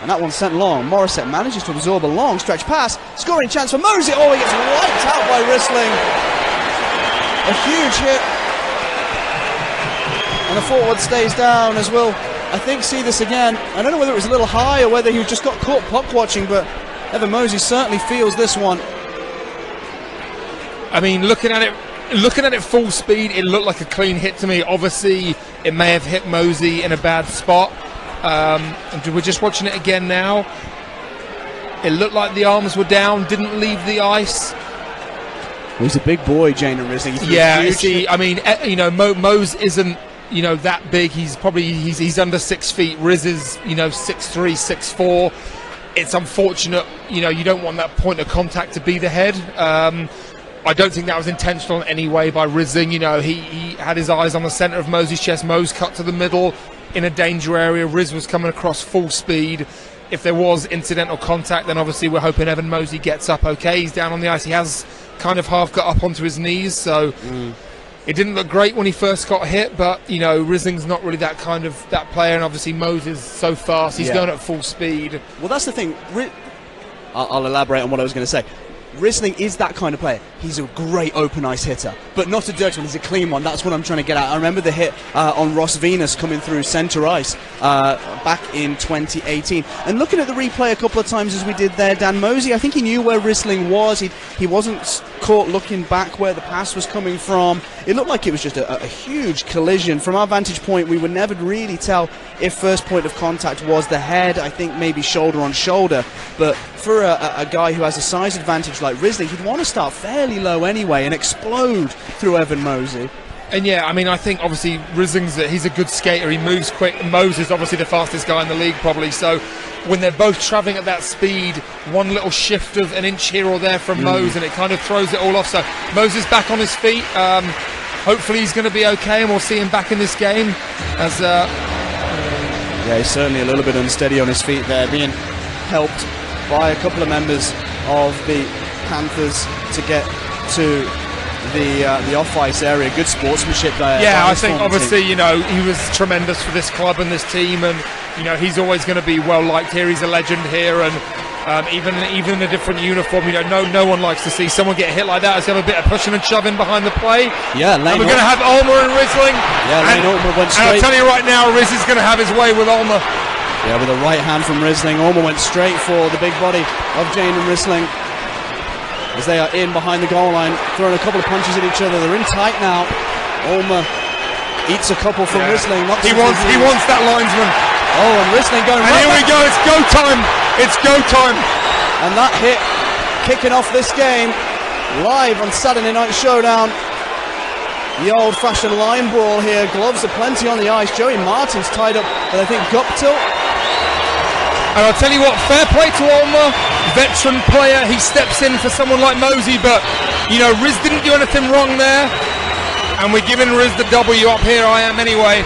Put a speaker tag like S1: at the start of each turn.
S1: And that one's sent long. Morissette manages to absorb a long stretch pass. Scoring chance for Mosey. Oh, he gets wiped out by Rissling. A huge hit. And the forward stays down as well. I think see this again. I don't know whether it was a little high or whether he just got caught puck watching, but Evan Mosey certainly feels this one.
S2: I mean, looking at it full speed, it looked like a clean hit to me. Obviously, it may have hit Mosey in a bad spot. And we're just watching it again now. It looked like the arms were down, didn't leave the ice.
S1: Well, he's a big boy, Jaden Rissling.
S2: Yeah, see, I mean, you know, Mose isn't, you know, that big. He's probably he's under 6 feet. Riz is, you know, 6'3", 6'4". It's unfortunate, you know, you don't want that point of contact to be the head. I don't think that was intentional in any way by Rissling. You know, he had his eyes on the centre of Mosey's chest. Mose cut to the middle in a danger area. Riz was coming across full speed. If there was incidental contact, then obviously we're hoping Evan Mosey gets up okay. He's down on the ice. He has kind of half got up onto his knees, so it didn't look great when he first got hit, but, you know, Rissling's not really that kind of that player, and obviously Mose is so fast. He's going at full speed.
S1: Well, that's the thing. I'll elaborate on what I was going to say. Rissling is that kind of player. He's a great open ice hitter, but not a dirty one. He's a clean one. That's what I'm trying to get at. I remember the hit on Ross Venus coming through centre ice back in 2018. And looking at the replay a couple of times as we did there, Dan Mosey, I think he knew where Rissling was. He wasn't caught looking back where the pass was coming from. It looked like it was just a huge collision. From our vantage point, we would never really tell if first point of contact was the head. I think maybe shoulder on shoulder. But for a guy who has a size advantage like Rissling, he'd want to start fairly low anyway and explode through Evan Mosey.
S2: And yeah, I mean, I think obviously he's a good skater. He moves quick. Mose is obviously the fastest guy in the league probably. So when they're both travelling at that speed, one little shift of an inch here or there from Mose and it kind of throws it all off. So Mose is back on his feet. Hopefully he's going to be okay and we'll see him back in this game. As
S1: yeah, he's certainly a little bit unsteady on his feet there, being helped by a couple of members of the Panthers to get to the off-ice area. Good sportsmanship there.
S2: Yeah, I think obviously, you know, he was tremendous for this club and this team, and you know, he's always going to be well liked here. He's a legend here, and even in a different uniform, you know, no one likes to see someone get hit like that. Let's have a bit of pushing and shoving behind the play.
S1: Yeah,
S2: and we're going to have Ulmer and Rissling.
S1: Yeah, Lane Ulmer went straight.
S2: And I'll tell you right now, Riz is going to have his way with Ulmer.
S1: Yeah, with a right hand from Rissling, Ulmer went straight for the big body of Jaden Rissling. As they are in behind the goal line, throwing a couple of punches at each other. They're in tight now. Ulmer eats a couple from Rissling.
S2: He wants that linesman.
S1: Oh, and Rissling going.
S2: And here we go. It's go time. It's go time.
S1: And that hit kicking off this game live on Saturday Night Showdown. The old-fashioned line brawl here. Gloves are plenty on the ice. Joey Martin's tied up, but I think gut tilt.
S2: And I'll tell you what, fair play to Ulmer, veteran player. He steps in for someone like Mosey, but, you know, Riz didn't do anything wrong there. And we're giving Riz the W up here. I am anyway.